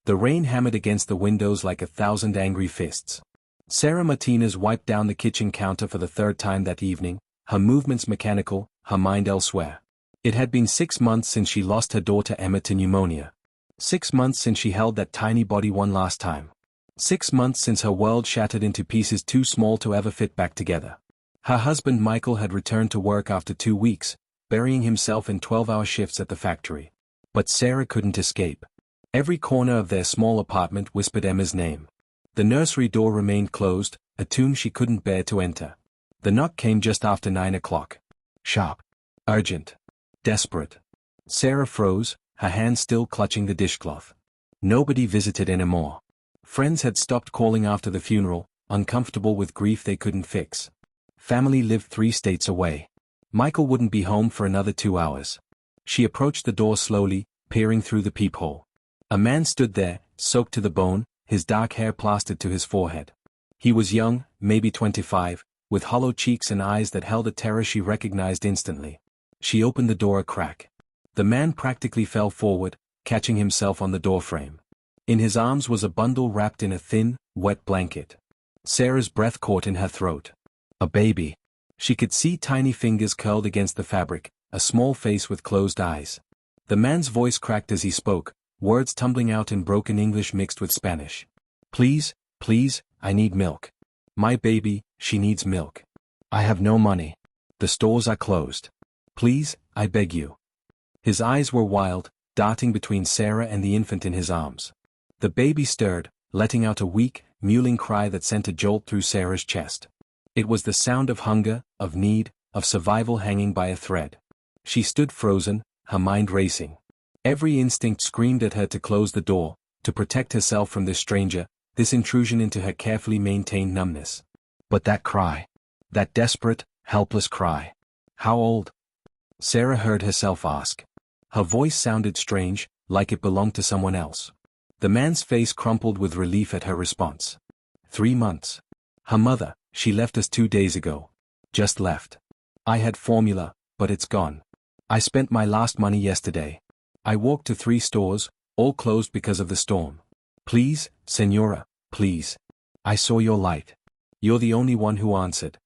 The rain hammered against the windows like 1,000 angry fists. Sarah Martinez wiped down the kitchen counter for the third time that evening, her movements mechanical, her mind elsewhere. It had been 6 months since she lost her daughter Emma to pneumonia. 6 months since she held that tiny body one last time. 6 months since her world shattered into pieces too small to ever fit back together. Her husband Michael had returned to work after 2 weeks, burying himself in 12-hour shifts at the factory. But Sarah couldn't escape. Every corner of their small apartment whispered Emma's name. The nursery door remained closed, a tomb she couldn't bear to enter. The knock came just after 9 o'clock. Sharp. Urgent. Desperate. Sarah froze, her hand still clutching the dishcloth. Nobody visited anymore. Friends had stopped calling after the funeral, uncomfortable with grief they couldn't fix. Family lived 3 states away. Michael wouldn't be home for another 2 hours. She approached the door slowly, peering through the peephole. A man stood there, soaked to the bone, his dark hair plastered to his forehead. He was young, maybe 25, with hollow cheeks and eyes that held a terror she recognized instantly. She opened the door a crack. The man practically fell forward, catching himself on the doorframe. In his arms was a bundle wrapped in a thin, wet blanket. Sarah's breath caught in her throat. A baby. She could see tiny fingers curled against the fabric, a small face with closed eyes. The man's voice cracked as he spoke, words tumbling out in broken English mixed with Spanish. Please, please, I need milk. My baby, she needs milk. I have no money. The stores are closed. Please, I beg you. His eyes were wild, darting between Sarah and the infant in his arms. The baby stirred, letting out a weak, mewling cry that sent a jolt through Sarah's chest. It was the sound of hunger, of need, of survival hanging by a thread. She stood frozen, her mind racing. Every instinct screamed at her to close the door, to protect herself from this stranger, this intrusion into her carefully maintained numbness. But that cry. That desperate, helpless cry. How old? Sarah heard herself ask. Her voice sounded strange, like it belonged to someone else. The man's face crumpled with relief at her response. 3 months. Her mother, she left us 2 days ago. Just left. I had formula, but it's gone. I spent my last money yesterday. I walked to 3 stores, all closed because of the storm. Please, Senora, please. I saw your light. You're the only one who answered.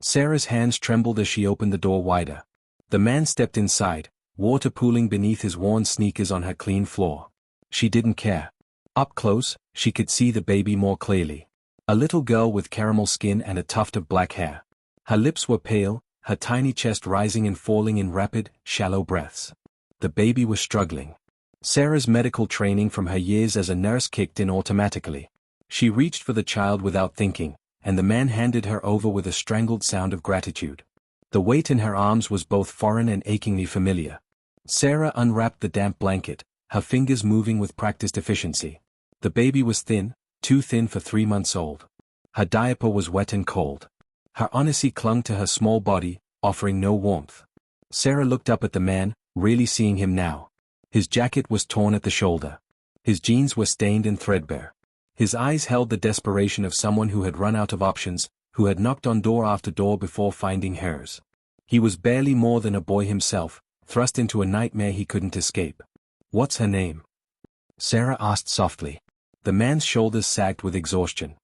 Sarah's hands trembled as she opened the door wider. The man stepped inside, water pooling beneath his worn sneakers on her clean floor. She didn't care. Up close, she could see the baby more clearly. A little girl with caramel skin and a tuft of black hair. Her lips were pale, her tiny chest rising and falling in rapid, shallow breaths. The baby was struggling. Sarah's medical training from her years as a nurse kicked in automatically. She reached for the child without thinking, and the man handed her over with a strangled sound of gratitude. The weight in her arms was both foreign and achingly familiar. Sarah unwrapped the damp blanket, her fingers moving with practiced efficiency. The baby was thin, too thin for 3 months old. Her diaper was wet and cold. Her onacy clung to her small body, offering no warmth. Sarah looked up at the man, really seeing him now. His jacket was torn at the shoulder. His jeans were stained and threadbare. His eyes held the desperation of someone who had run out of options, who had knocked on door after door before finding hers. He was barely more than a boy himself, thrust into a nightmare he couldn't escape. What's her name? Sarah asked softly. The man's shoulders sagged with exhaustion.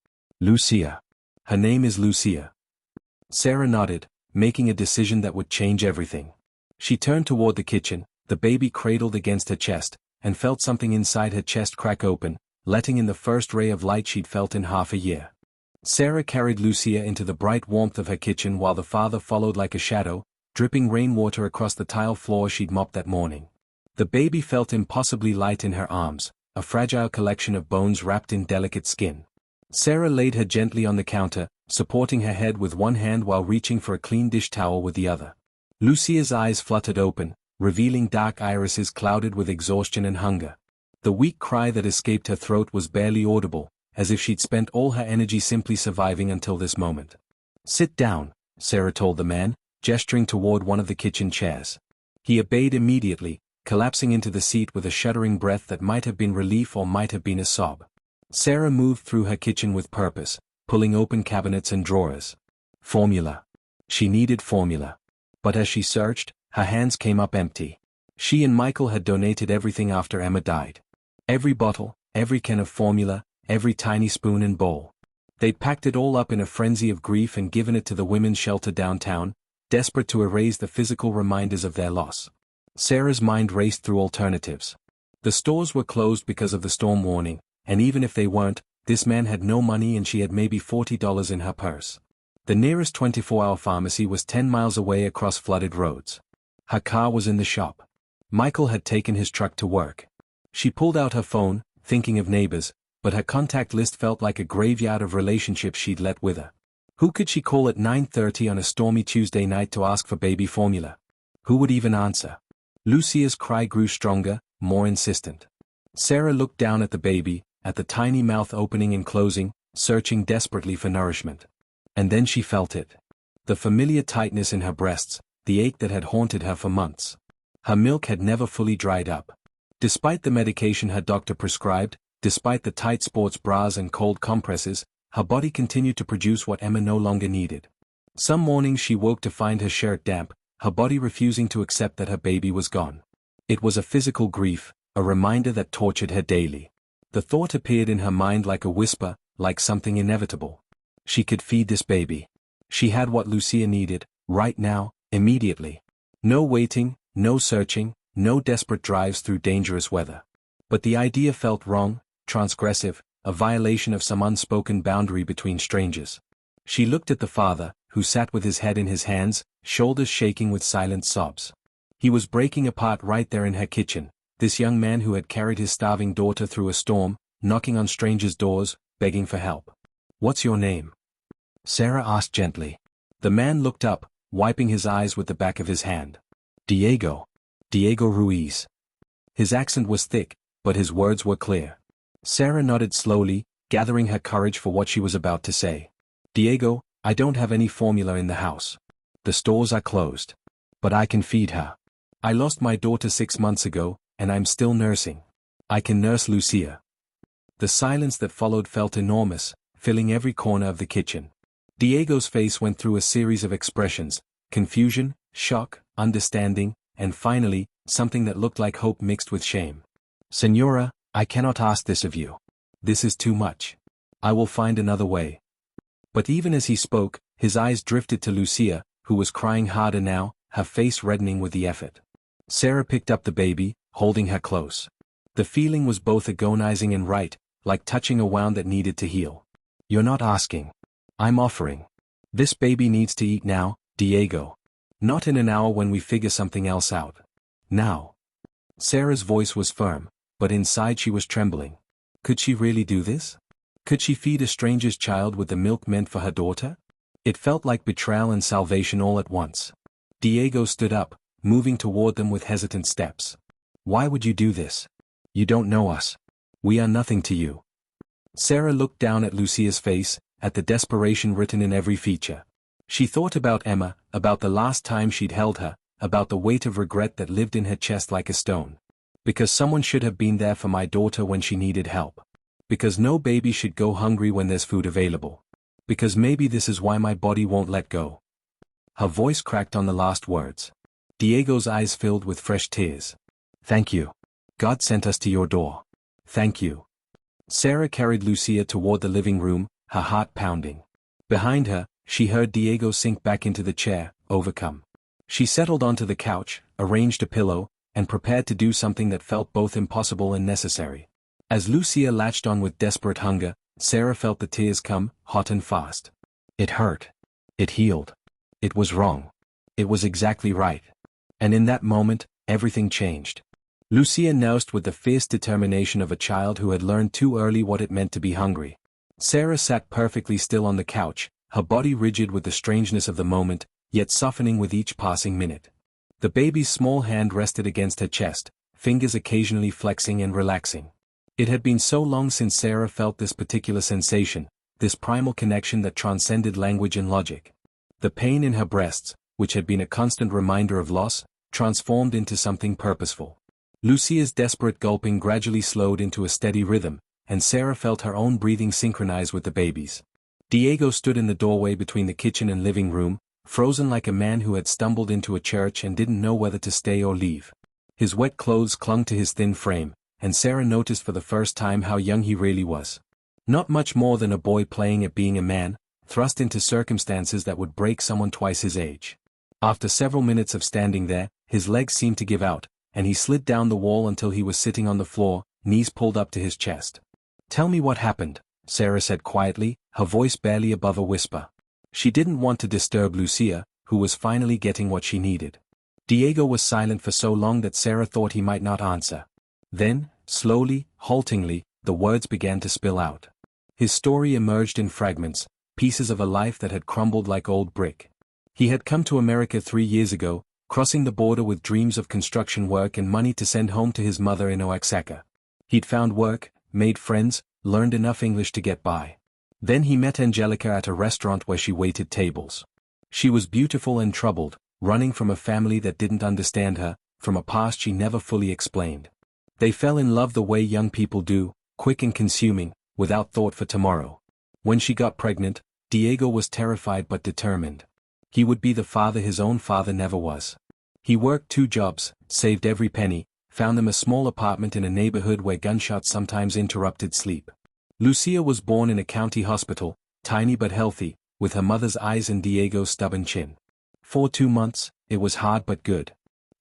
Lucia. Her name is Lucia. Sarah nodded, making a decision that would change everything. She turned toward the kitchen, the baby cradled against her chest, and felt something inside her chest crack open, letting in the first ray of light she'd felt in half a year. Sarah carried Lucia into the bright warmth of her kitchen while the father followed like a shadow, dripping rainwater across the tile floor she'd mopped that morning. The baby felt impossibly light in her arms, a fragile collection of bones wrapped in delicate skin. Sarah laid her gently on the counter, supporting her head with one hand while reaching for a clean dish towel with the other. Lucia's eyes fluttered open, revealing dark irises clouded with exhaustion and hunger. The weak cry that escaped her throat was barely audible, as if she'd spent all her energy simply surviving until this moment. Sit down, Sarah told the man, gesturing toward one of the kitchen chairs. He obeyed immediately, collapsing into the seat with a shuddering breath that might have been relief or might have been a sob. Sarah moved through her kitchen with purpose, pulling open cabinets and drawers. Formula. She needed formula. But as she searched, her hands came up empty. She and Michael had donated everything after Emma died. Every bottle, every can of formula, every tiny spoon and bowl. They'd packed it all up in a frenzy of grief and given it to the women's shelter downtown, desperate to erase the physical reminders of their loss. Sarah's mind raced through alternatives. The stores were closed because of the storm warning, and even if they weren't, this man had no money and she had maybe $40 in her purse. The nearest 24-hour pharmacy was 10 miles away across flooded roads. Her car was in the shop. Michael had taken his truck to work. She pulled out her phone, thinking of neighbors, but her contact list felt like a graveyard of relationships she'd let wither. Who could she call at 9:30 on a stormy Tuesday night to ask for baby formula? Who would even answer? Lucia's cry grew stronger, more insistent. Sarah looked down at the baby, at the tiny mouth opening and closing, searching desperately for nourishment. And then she felt it. The familiar tightness in her breasts, the ache that had haunted her for months. Her milk had never fully dried up. Despite the medication her doctor prescribed, despite the tight sports bras and cold compresses, her body continued to produce what Emma no longer needed. Some mornings she woke to find her shirt damp, her body refusing to accept that her baby was gone. It was a physical grief, a reminder that tortured her daily. The thought appeared in her mind like a whisper, like something inevitable. She could feed this baby. She had what Lucia needed, right now, immediately. No waiting, no searching, no desperate drives through dangerous weather. But the idea felt wrong, transgressive, a violation of some unspoken boundary between strangers. She looked at the father, who sat with his head in his hands, shoulders shaking with silent sobs. He was breaking apart right there in her kitchen, this young man who had carried his starving daughter through a storm, knocking on strangers' doors, begging for help. "What's your name?" Sarah asked gently. The man looked up, wiping his eyes with the back of his hand. "Diego. Diego Ruiz." His accent was thick, but his words were clear. Sarah nodded slowly, gathering her courage for what she was about to say. "Diego, I don't have any formula in the house. The stores are closed. But I can feed her. I lost my daughter 6 months ago, and I'm still nursing. I can nurse Lucia." The silence that followed felt enormous, filling every corner of the kitchen. Diego's face went through a series of expressions: confusion, shock, understanding, and finally, something that looked like hope mixed with shame. "Señora, I cannot ask this of you. This is too much. I will find another way." But even as he spoke, his eyes drifted to Lucia, who was crying harder now, her face reddening with the effort. Sarah picked up the baby, holding her close. The feeling was both agonizing and right, like touching a wound that needed to heal. "You're not asking. I'm offering. This baby needs to eat now, Diego. Not in an hour when we figure something else out. Now." Sarah's voice was firm, but inside she was trembling. Could she really do this? Could she feed a stranger's child with the milk meant for her daughter? It felt like betrayal and salvation all at once. Diego stood up, moving toward them with hesitant steps. "Why would you do this? You don't know us. We are nothing to you." Sarah looked down at Lucia's face, at the desperation written in every feature. She thought about Emma, about the last time she'd held her, about the weight of regret that lived in her chest like a stone. "Because someone should have been there for my daughter when she needed help. Because no baby should go hungry when there's food available. Because maybe this is why my body won't let go." Her voice cracked on the last words. Diego's eyes filled with fresh tears. "Thank you. God sent us to your door. Thank you." Sarah carried Lucia toward the living room, her heart pounding. Behind her, she heard Diego sink back into the chair, overcome. She settled onto the couch, arranged a pillow, and prepared to do something that felt both impossible and necessary. As Lucia latched on with desperate hunger, Sarah felt the tears come, hot and fast. It hurt. It healed. It was wrong. It was exactly right. And in that moment, everything changed. Lucia nursed with the fierce determination of a child who had learned too early what it meant to be hungry. Sarah sat perfectly still on the couch, her body rigid with the strangeness of the moment, yet softening with each passing minute. The baby's small hand rested against her chest, fingers occasionally flexing and relaxing. It had been so long since Sarah felt this particular sensation, this primal connection that transcended language and logic. The pain in her breasts, which had been a constant reminder of loss, transformed into something purposeful. Lucia's desperate gulping gradually slowed into a steady rhythm, and Sarah felt her own breathing synchronize with the baby's. Diego stood in the doorway between the kitchen and living room, frozen like a man who had stumbled into a church and didn't know whether to stay or leave. His wet clothes clung to his thin frame, and Sarah noticed for the first time how young he really was. Not much more than a boy playing at being a man, thrust into circumstances that would break someone twice his age. After several minutes of standing there, his legs seemed to give out, and he slid down the wall until he was sitting on the floor, knees pulled up to his chest. "Tell me what happened," Sarah said quietly, her voice barely above a whisper. She didn't want to disturb Lucia, who was finally getting what she needed. Diego was silent for so long that Sarah thought he might not answer. Then, slowly, haltingly, the words began to spill out. His story emerged in fragments, pieces of a life that had crumbled like old brick. He had come to America 3 years ago, crossing the border with dreams of construction work and money to send home to his mother in Oaxaca. He'd found work, made friends, learned enough English to get by. Then he met Angelica at a restaurant where she waited tables. She was beautiful and troubled, running from a family that didn't understand her, from a past she never fully explained. They fell in love the way young people do, quick and consuming, without thought for tomorrow. When she got pregnant, Diego was terrified but determined. He would be the father his own father never was. He worked 2 jobs, saved every penny, found them a small apartment in a neighborhood where gunshots sometimes interrupted sleep. Lucia was born in a county hospital, tiny but healthy, with her mother's eyes and Diego's stubborn chin. For 2 months, it was hard but good.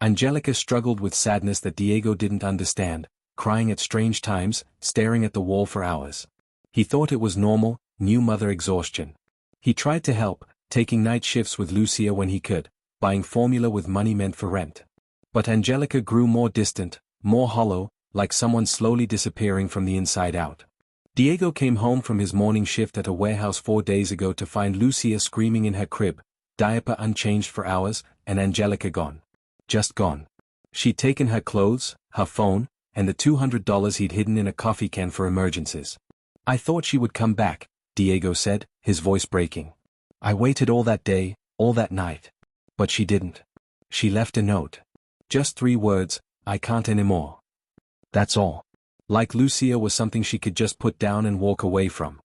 Angelica struggled with sadness that Diego didn't understand, crying at strange times, staring at the wall for hours. He thought it was normal, new mother exhaustion. He tried to help, taking night shifts with Lucia when he could, buying formula with money meant for rent. But Angelica grew more distant, more hollow, like someone slowly disappearing from the inside out. Diego came home from his morning shift at a warehouse 4 days ago to find Lucia screaming in her crib, diaper unchanged for hours, and Angelica gone. Just gone. She'd taken her clothes, her phone, and the $200 he'd hidden in a coffee can for emergencies. "I thought she would come back," Diego said, his voice breaking. "I waited all that day, all that night. But she didn't. She left a note. Just 3 words, 'I can't anymore.' That's all." Like Lucia was something she could just put down and walk away from.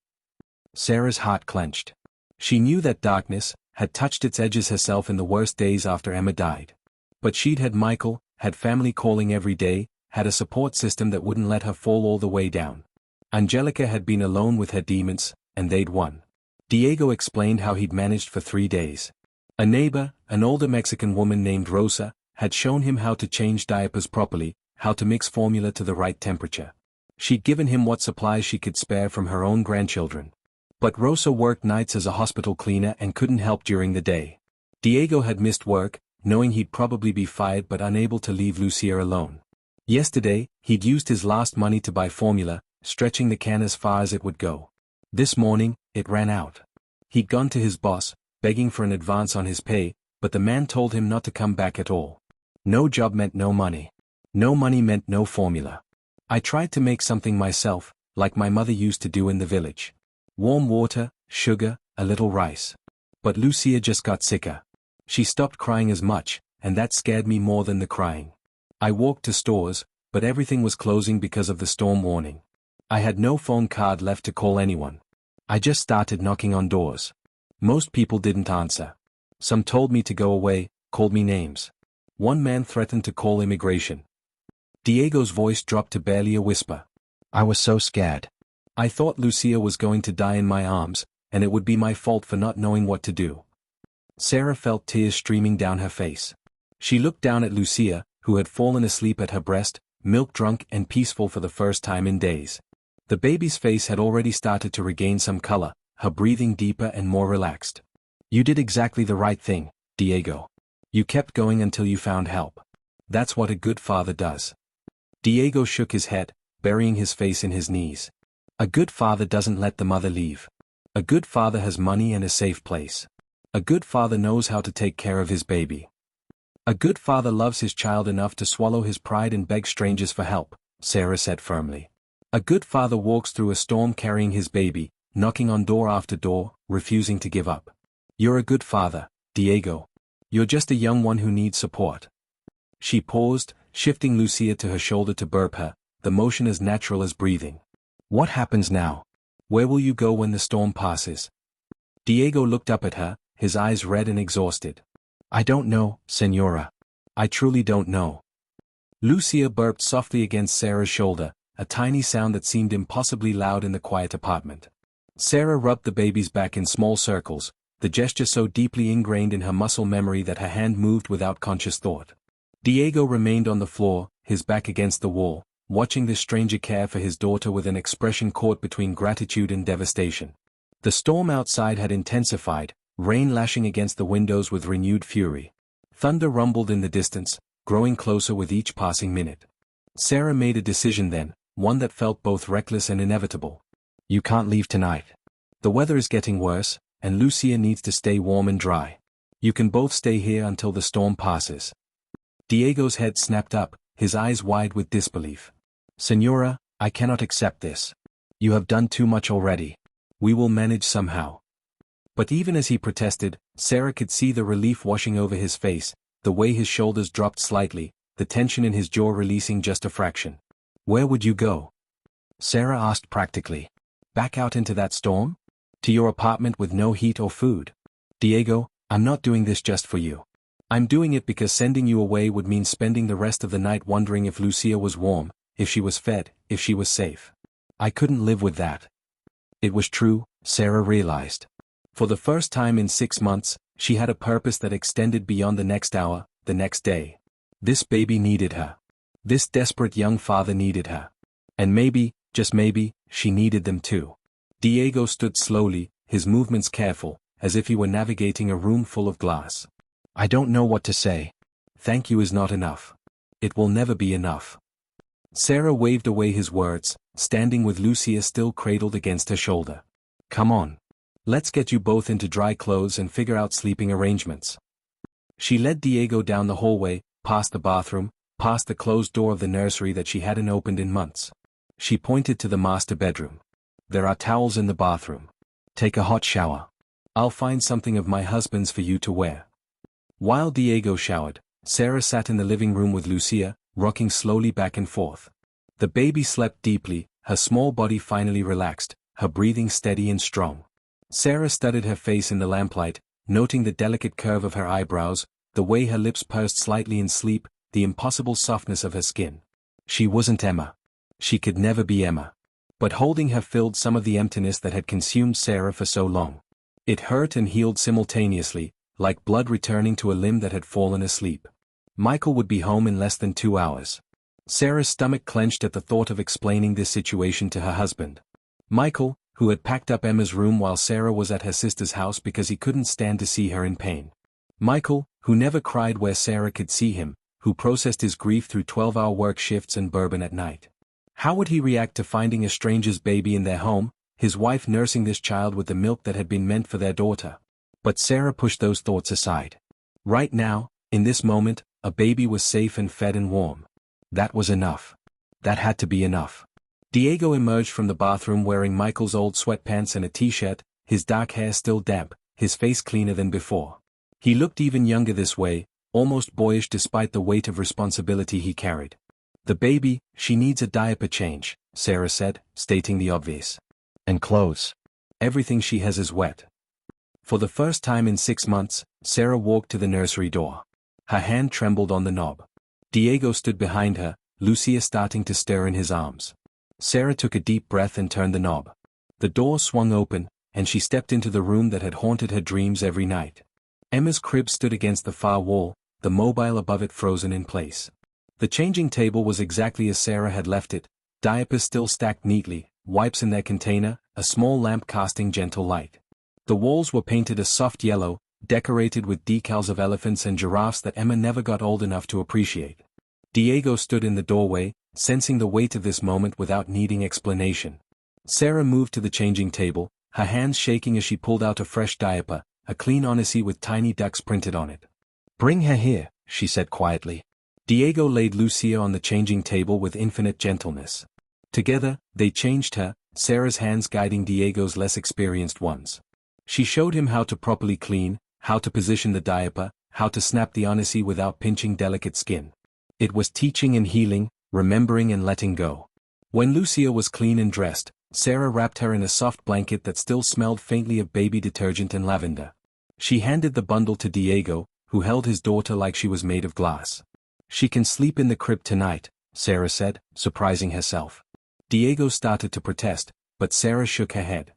Sarah's heart clenched. She knew that darkness had touched its edges herself in the worst days after Emma died. But she'd had Michael, had family calling every day, had a support system that wouldn't let her fall all the way down. Angelica had been alone with her demons, and they'd won. Diego explained how he'd managed for 3 days. A neighbor, an older Mexican woman named Rosa, had shown him how to change diapers properly, how to mix formula to the right temperature. She'd given him what supplies she could spare from her own grandchildren. But Rosa worked nights as a hospital cleaner and couldn't help during the day. Diego had missed work, knowing he'd probably be fired but unable to leave Lucia alone. Yesterday, he'd used his last money to buy formula, stretching the can as far as it would go. This morning, it ran out. He'd gone to his boss, begging for an advance on his pay, but the man told him not to come back at all. No job meant no money. No money meant no formula. "I tried to make something myself, like my mother used to do in the village. Warm water, sugar, a little rice. But Lucia just got sicker. She stopped crying as much, and that scared me more than the crying. I walked to stores, but everything was closing because of the storm warning. I had no phone card left to call anyone. I just started knocking on doors. Most people didn't answer. Some told me to go away, called me names. One man threatened to call immigration." Diego's voice dropped to barely a whisper. "I was so scared. I thought Lucia was going to die in my arms, and it would be my fault for not knowing what to do." Sarah felt tears streaming down her face. She looked down at Lucia, who had fallen asleep at her breast, milk-drunk and peaceful for the first time in days. The baby's face had already started to regain some color, her breathing deeper and more relaxed. "You did exactly the right thing, Diego. You kept going until you found help. That's what a good father does." Diego shook his head, burying his face in his knees. "A good father doesn't let the mother leave. A good father has money and a safe place. A good father knows how to take care of his baby. A good father loves his child enough to swallow his pride and beg strangers for help," Sarah said firmly. "A good father walks through a storm carrying his baby, knocking on door after door, refusing to give up. You're a good father, Diego. You're just a young one who needs support." She paused, shifting Lucia to her shoulder to burp her, the motion as natural as breathing. "What happens now? Where will you go when the storm passes?" Diego looked up at her, his eyes red and exhausted. "I don't know, Señora. I truly don't know." Lucia burped softly against Sarah's shoulder, a tiny sound that seemed impossibly loud in the quiet apartment. Sarah rubbed the baby's back in small circles, the gesture so deeply ingrained in her muscle memory that her hand moved without conscious thought. Diego remained on the floor, his back against the wall, watching this stranger care for his daughter with an expression caught between gratitude and devastation. The storm outside had intensified, rain lashing against the windows with renewed fury. Thunder rumbled in the distance, growing closer with each passing minute. Sarah made a decision then, one that felt both reckless and inevitable. You can't leave tonight. The weather is getting worse, and Lucia needs to stay warm and dry. You can both stay here until the storm passes. Diego's head snapped up, his eyes wide with disbelief. Senora, I cannot accept this. You have done too much already. We will manage somehow. But even as he protested, Sarah could see the relief washing over his face, the way his shoulders dropped slightly, the tension in his jaw releasing just a fraction. Where would you go? Sarah asked practically. Back out into that storm? To your apartment with no heat or food? Diego, I'm not doing this just for you. I'm doing it because sending you away would mean spending the rest of the night wondering if Lucia was warm, if she was fed, if she was safe. I couldn't live with that. It was true, Sarah realized. For the first time in 6 months, she had a purpose that extended beyond the next hour, the next day. This baby needed her. This desperate young father needed her. And maybe, just maybe, she needed them too. Diego stood slowly, his movements careful, as if he were navigating a room full of glass. I don't know what to say. Thank you is not enough. It will never be enough. Sarah waved away his words, standing with Lucia still cradled against her shoulder. Come on. Let's get you both into dry clothes and figure out sleeping arrangements. She led Diego down the hallway, past the bathroom, past the closed door of the nursery that she hadn't opened in months. She pointed to the master bedroom. There are towels in the bathroom. Take a hot shower. I'll find something of my husband's for you to wear. While Diego showered, Sarah sat in the living room with Lucia, rocking slowly back and forth. The baby slept deeply, her small body finally relaxed, her breathing steady and strong. Sarah studied her face in the lamplight, noting the delicate curve of her eyebrows, the way her lips pursed slightly in sleep, the impossible softness of her skin. She wasn't Emma. She could never be Emma. But holding her filled some of the emptiness that had consumed Sarah for so long. It hurt and healed simultaneously, like blood returning to a limb that had fallen asleep. Michael would be home in less than 2 hours. Sarah's stomach clenched at the thought of explaining this situation to her husband. Michael, who had packed up Emma's room while Sarah was at her sister's house because he couldn't stand to see her in pain. Michael, who never cried where Sarah could see him, who processed his grief through 12-hour work shifts and bourbon at night. How would he react to finding a stranger's baby in their home, his wife nursing this child with the milk that had been meant for their daughter? But Sarah pushed those thoughts aside. Right now, in this moment, a baby was safe and fed and warm. That was enough. That had to be enough. Diego emerged from the bathroom wearing Michael's old sweatpants and a t-shirt, his dark hair still damp, his face cleaner than before. He looked even younger this way, almost boyish despite the weight of responsibility he carried. The baby, she needs a diaper change, Sarah said, stating the obvious. And clothes. Everything she has is wet. For the first time in 6 months, Sarah walked to the nursery door. Her hand trembled on the knob. Diego stood behind her, Lucia starting to stir in his arms. Sarah took a deep breath and turned the knob. The door swung open, and she stepped into the room that had haunted her dreams every night. Emma's crib stood against the far wall, the mobile above it frozen in place. The changing table was exactly as Sarah had left it, diapers still stacked neatly, wipes in their container, a small lamp casting gentle light. The walls were painted a soft yellow, decorated with decals of elephants and giraffes that Emma never got old enough to appreciate. Diego stood in the doorway, sensing the weight of this moment without needing explanation. Sarah moved to the changing table, her hands shaking as she pulled out a fresh diaper, a clean Odyssey with tiny ducks printed on it. Bring her here, she said quietly. Diego laid Lucia on the changing table with infinite gentleness. Together, they changed her, Sarah's hands guiding Diego's less experienced ones. She showed him how to properly clean, how to position the diaper, how to snap the Odyssey without pinching delicate skin. It was teaching and healing, remembering and letting go. When Lucia was clean and dressed, Sarah wrapped her in a soft blanket that still smelled faintly of baby detergent and lavender. She handed the bundle to Diego, who held his daughter like she was made of glass. She can sleep in the crib tonight, Sarah said, surprising herself. Diego started to protest, but Sarah shook her head.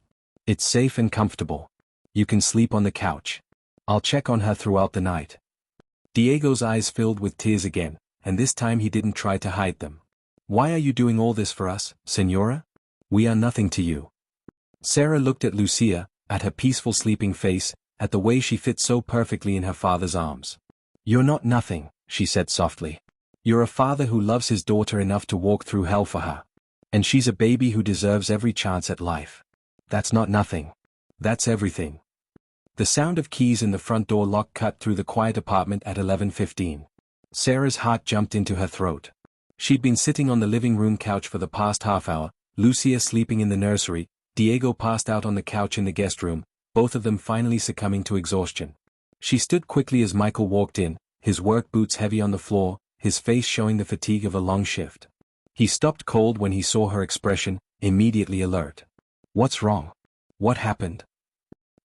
It's safe and comfortable. You can sleep on the couch. I'll check on her throughout the night. Diego's eyes filled with tears again, and this time he didn't try to hide them. Why are you doing all this for us, Señora? We are nothing to you. Sarah looked at Lucia, at her peaceful sleeping face, at the way she fit so perfectly in her father's arms. You're not nothing, she said softly. You're a father who loves his daughter enough to walk through hell for her. And she's a baby who deserves every chance at life. That's not nothing. That's everything. The sound of keys in the front door lock cut through the quiet apartment at 11:15. Sarah's heart jumped into her throat. She'd been sitting on the living room couch for the past half hour, Lucia sleeping in the nursery, Diego passed out on the couch in the guest room, both of them finally succumbing to exhaustion. She stood quickly as Michael walked in, his work boots heavy on the floor, his face showing the fatigue of a long shift. He stopped cold when he saw her expression, immediately alert. What's wrong? What happened?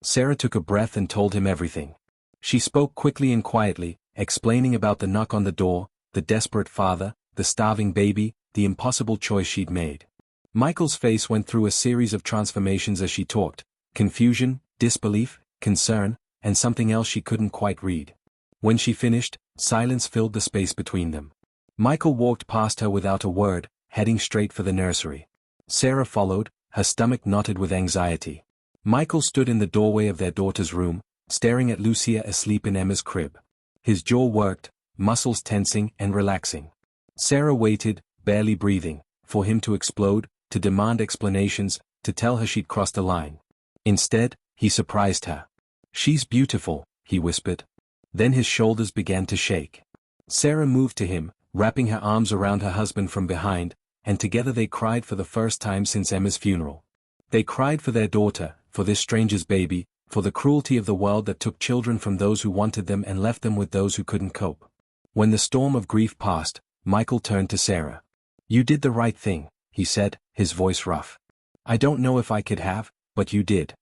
Sarah took a breath and told him everything. She spoke quickly and quietly, explaining about the knock on the door, the desperate father, the starving baby, the impossible choice she'd made. Michael's face went through a series of transformations as she talked, confusion, disbelief, concern, and something else she couldn't quite read. When she finished, silence filled the space between them. Michael walked past her without a word, heading straight for the nursery. Sarah followed, her stomach knotted with anxiety. Michael stood in the doorway of their daughter's room, staring at Lucia asleep in Emma's crib. His jaw worked, muscles tensing and relaxing. Sarah waited, barely breathing, for him to explode, to demand explanations, to tell her she'd crossed a line. Instead, he surprised her. She's beautiful, he whispered. Then his shoulders began to shake. Sarah moved to him, wrapping her arms around her husband from behind, and together they cried for the first time since Emma's funeral. They cried for their daughter, for this stranger's baby, for the cruelty of the world that took children from those who wanted them and left them with those who couldn't cope. When the storm of grief passed, Michael turned to Sarah. You did the right thing, he said, his voice rough. I don't know if I could have, but you did.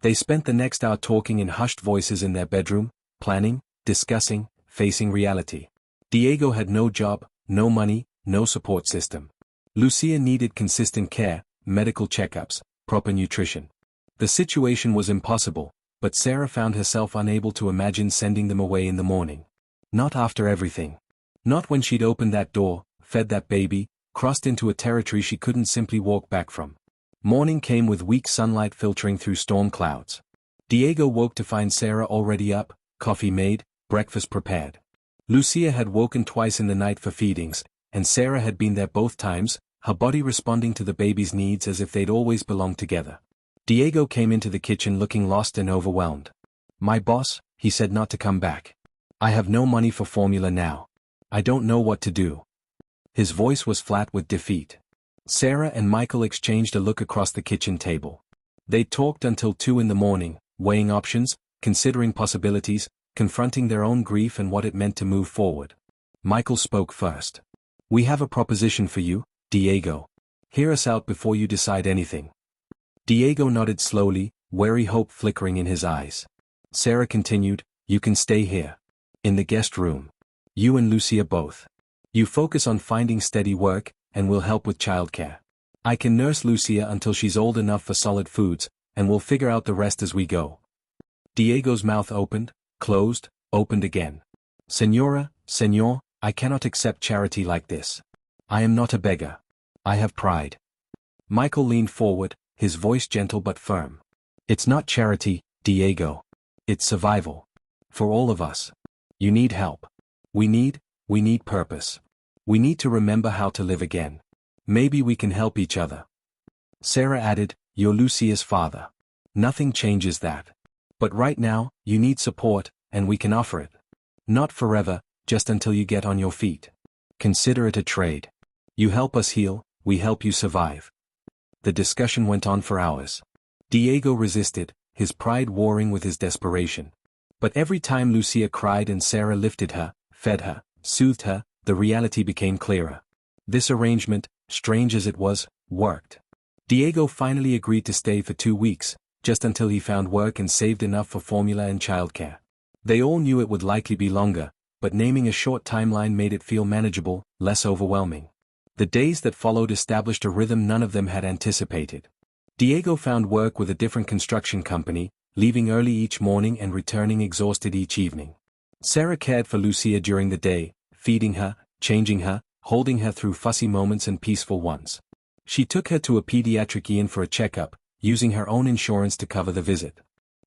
They spent the next hour talking in hushed voices in their bedroom, planning, discussing, facing reality. Diego had no job, no money, no support system. Lucia needed consistent care, medical checkups, proper nutrition. The situation was impossible, but Sarah found herself unable to imagine sending them away in the morning. Not after everything. Not when she'd opened that door, fed that baby, crossed into a territory she couldn't simply walk back from. Morning came with weak sunlight filtering through storm clouds. Diego woke to find Sarah already up, coffee made, breakfast prepared. Lucia had woken twice in the night for feedings, and Sarah had been there both times, her body responding to the baby's needs as if they'd always belonged together. Diego came into the kitchen looking lost and overwhelmed. My boss, he said not to come back. I have no money for formula now. I don't know what to do. His voice was flat with defeat. Sarah and Michael exchanged a look across the kitchen table. They talked until 2 in the morning, weighing options, considering possibilities, confronting their own grief and what it meant to move forward. Michael spoke first. We have a proposition for you, Diego. Hear us out before you decide anything. Diego nodded slowly, wary hope flickering in his eyes. Sarah continued, you can stay here. In the guest room. You and Lucia both. You focus on finding steady work, and we'll help with childcare. I can nurse Lucia until she's old enough for solid foods, and we'll figure out the rest as we go. Diego's mouth opened, closed, opened again. Señor, I cannot accept charity like this. I am not a beggar. I have pride. Michael leaned forward, his voice gentle but firm. It's not charity, Diego. It's survival. For all of us. You need help. We need purpose. We need to remember how to live again. Maybe we can help each other. Sarah added, you're Lucia's father. Nothing changes that. But right now, you need support, and we can offer it. Not forever, just until you get on your feet. Consider it a trade. You help us heal, we help you survive. The discussion went on for hours. Diego resisted, his pride warring with his desperation. But every time Lucia cried and Sarah lifted her, fed her, soothed her, the reality became clearer. This arrangement, strange as it was, worked. Diego finally agreed to stay for 2 weeks, just until he found work and saved enough for formula and childcare. They all knew it would likely be longer, but naming a short timeline made it feel manageable, less overwhelming. The days that followed established a rhythm none of them had anticipated. Diego found work with a different construction company, leaving early each morning and returning exhausted each evening. Sarah cared for Lucia during the day, feeding her, changing her, holding her through fussy moments and peaceful ones. She took her to a pediatrician for a checkup, using her own insurance to cover the visit.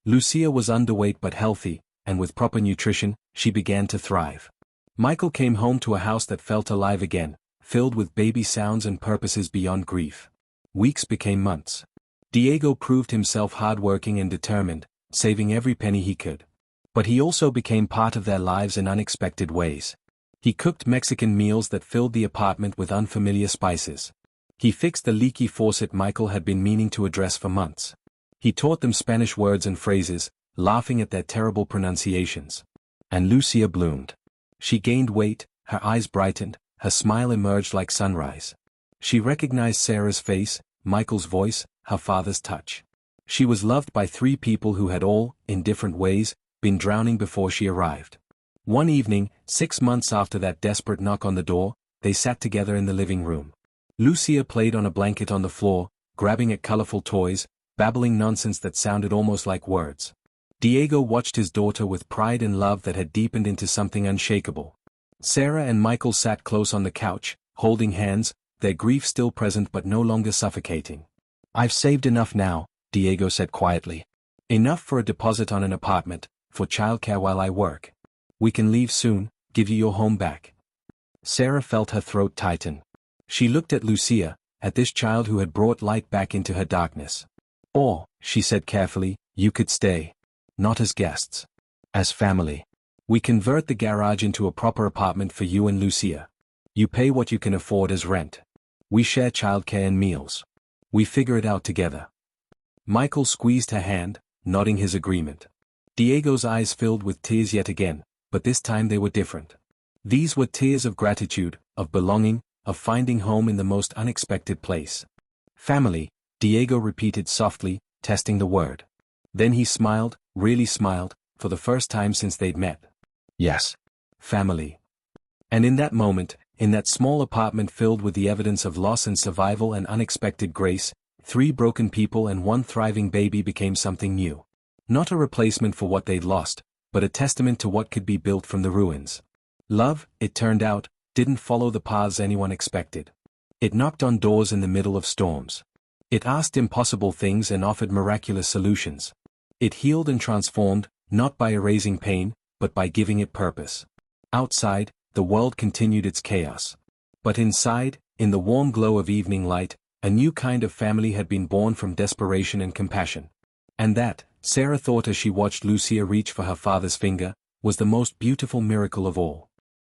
Lucia was underweight but healthy, and with proper nutrition, she began to thrive. Michael came home to a house that felt alive again, filled with baby sounds and purposes beyond grief. Weeks became months. Diego proved himself hardworking and determined, saving every penny he could. But he also became part of their lives in unexpected ways. He cooked Mexican meals that filled the apartment with unfamiliar spices. He fixed the leaky faucet Michael had been meaning to address for months. He taught them Spanish words and phrases, laughing at their terrible pronunciations. And Lucia bloomed. She gained weight, her eyes brightened, her smile emerged like sunrise. She recognized Sarah's face, Michael's voice, her father's touch. She was loved by 3 people who had all, in different ways, been drowning before she arrived. One evening, 6 months after that desperate knock on the door, they sat together in the living room. Lucia played on a blanket on the floor, grabbing at colorful toys, babbling nonsense that sounded almost like words. Diego watched his daughter with pride and love that had deepened into something unshakable. Sarah and Michael sat close on the couch, holding hands, their grief still present but no longer suffocating. "I've saved enough now," Diego said quietly. "Enough for a deposit on an apartment, for childcare while I work. We can leave soon, give you your home back." Sarah felt her throat tighten. She looked at Lucia, at this child who had brought light back into her darkness. "Or," she said carefully, "you could stay. Not as guests. As family. We convert the garage into a proper apartment for you and Lucia. You pay what you can afford as rent. We share childcare and meals. We figure it out together." Michael squeezed her hand, nodding his agreement. Diego's eyes filled with tears yet again, but this time they were different. These were tears of gratitude, of belonging, of finding home in the most unexpected place. "Family," Diego repeated softly, testing the word. Then he smiled, really smiled, for the first time since they'd met. "Yes. Family." And in that moment, in that small apartment filled with the evidence of loss and survival and unexpected grace, 3 broken people and 1 thriving baby became something new. Not a replacement for what they'd lost, but a testament to what could be built from the ruins. Love, it turned out, didn't follow the paths anyone expected. It knocked on doors in the middle of storms. It asked impossible things and offered miraculous solutions. It healed and transformed, not by erasing pain, but by giving it purpose. Outside, the world continued its chaos. But inside, in the warm glow of evening light, a new kind of family had been born from desperation and compassion. And that, Sarah thought as she watched Lucia reach for her father's finger, was the most beautiful miracle of all.